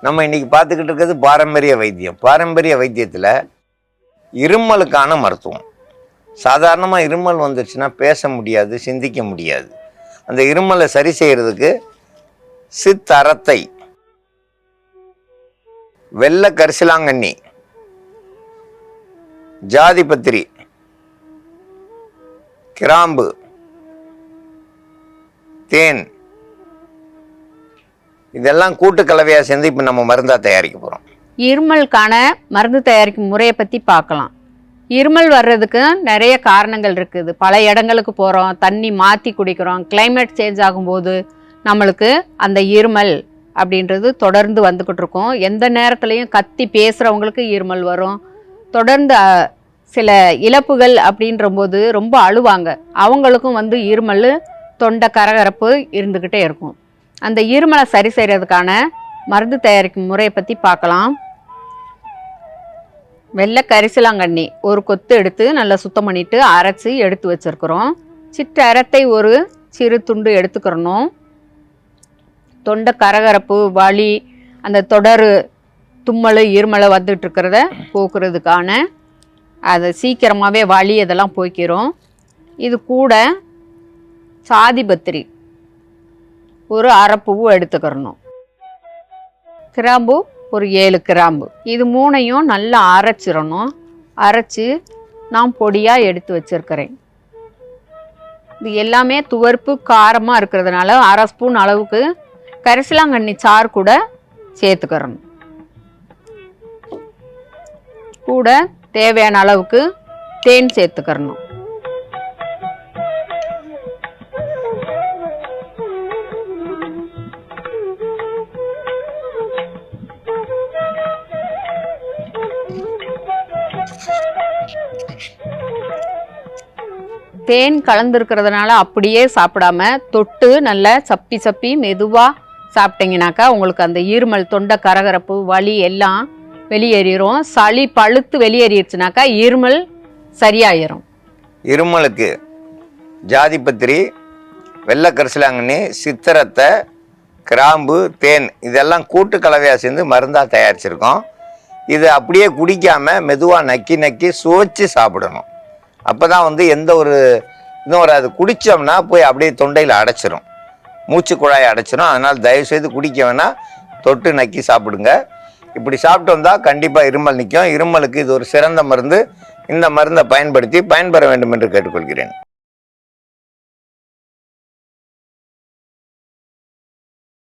நம்ம இன்னைக்கு பார்த்துக்கிட்டு இருக்கிறது பாரம்பரிய வைத்தியம். பாரம்பரிய வைத்தியத்தில் இருமலுக்கான மருத்துவம். சாதாரணமாக இருமல் வந்துருச்சுன்னா பேச முடியாது, சிந்திக்க முடியாது. அந்த இருமலை சரி செய்கிறதுக்கு சித்தரத்தை, வெள்ளை கரிசலாங்கண்ணி, ஜாதிபத்திரி, கிராம்பு, தேன், இதெல்லாம் கூட்டு கலவையாக சேர்ந்து இப்போ நம்ம மருந்தாக தயாரிக்க போகிறோம். இருமலுக்கான மருந்து தயாரிக்கும் முறையை பற்றி பார்க்கலாம். இருமல் வர்றதுக்கு நிறைய காரணங்கள் இருக்குது. பல இடங்களுக்கு போகிறோம், தண்ணி மாற்றி குடிக்கிறோம், கிளைமேட் சேஞ்ச் ஆகும்போது நம்மளுக்கு அந்த இருமல் அப்படின்றது தொடர்ந்து வந்துக்கிட்டு இருக்கும். எந்த நேரத்துலையும் கத்தி பேசுகிறவங்களுக்கு இருமல் வரும். தொடர்ந்து சில இழப்புகள் அப்படின்ற போது ரொம்ப அழுவாங்க, அவங்களுக்கும் இருமல், தொண்டை கரகரப்பு இருந்துக்கிட்டே இருக்கும். அந்த இருமலை சரி செய்கிறதுக்கான மருந்து தயாரிக்கும் முறையை பற்றி பார்க்கலாம். வெள்ளை கரிசலாங்கண்ணி ஒரு கொத்து எடுத்து நல்லா சுத்தம் பண்ணிவிட்டு அரைச்சி எடுத்து வச்சுருக்குறோம். சிற்றரத்தை ஒரு சிறு துண்டு எடுத்துக்கிறணும். தொண்டை கரகரப்பு, வலி, அந்த தொடர் தும்மல், இருமலை வந்துட்டு இருக்கிறத போக்குறதுக்கான அதை சீக்கிரமாகவே வலி இதெல்லாம் போய்க்கிறோம். இது கூட சாதிபத்திரி ஒரு அரைப்பூவு எடுத்துக்கிறணும். கிராம்பு ஒரு 7 கிராம்பு. இது மூணையும் நல்லா அரைச்சிடணும். அரைச்சி நான் பொடியாக எடுத்து வச்சிருக்கிறேன். இது எல்லாமே துவர்ப்பு காரமாக இருக்கிறதுனால அரை ஸ்பூன் அளவுக்கு கரிசலாங்கண்ணி சாறு கூட சேர்த்துக்கிறணும். கூட தேவையான அளவுக்கு தேன் சேர்த்துக்கிறணும். தேன் கலந்துருக்கிறதுனால அப்படியே சாப்பிடாம தொட்டு நல்லா சப்பி சப்பி மெதுவாக சாப்பிட்டீங்கனாக்கா உங்களுக்கு அந்த இருமல், தொண்டை கரகரப்பு, வலி எல்லாம் வெளியேறிடும். சளி பழுத்து வெளியேறிடுச்சுனாக்கா இருமல் சரியாயிரும். இருமலுக்கு ஜாதிபத்திரி, வெள்ளை கரிசலாங்கண்ணி, சித்திரத்தை, கிராம்பு, தேன் இதெல்லாம் கூட்டு கலவையாக சேர்ந்து மருந்தாக தயாரிச்சிருக்கோம். இது அப்படியே குடிக்காமல் மெதுவாக நக்கி நக்கி சுவைச்சு சாப்பிடணும். அப்போ தான் எந்த ஒரு இதுவும் வராது. குடித்தோம்னா போய் அப்படியே தொண்டையில் அடைச்சிரும், மூச்சு குழாயை அடைச்சிரும். அதனால் தயவுசெய்து குடிக்க வேணால் தொட்டு நக்கி சாப்பிடுங்க. இப்படி சாப்பிட்டு வந்தால் கண்டிப்பாக இருமல் நிற்கும். இருமலுக்கு இது ஒரு சிறந்த மருந்து. இந்த மருந்தை பயன்படுத்தி பயன்பெற வேண்டும் என்று கேட்டுக்கொள்கிறேன்.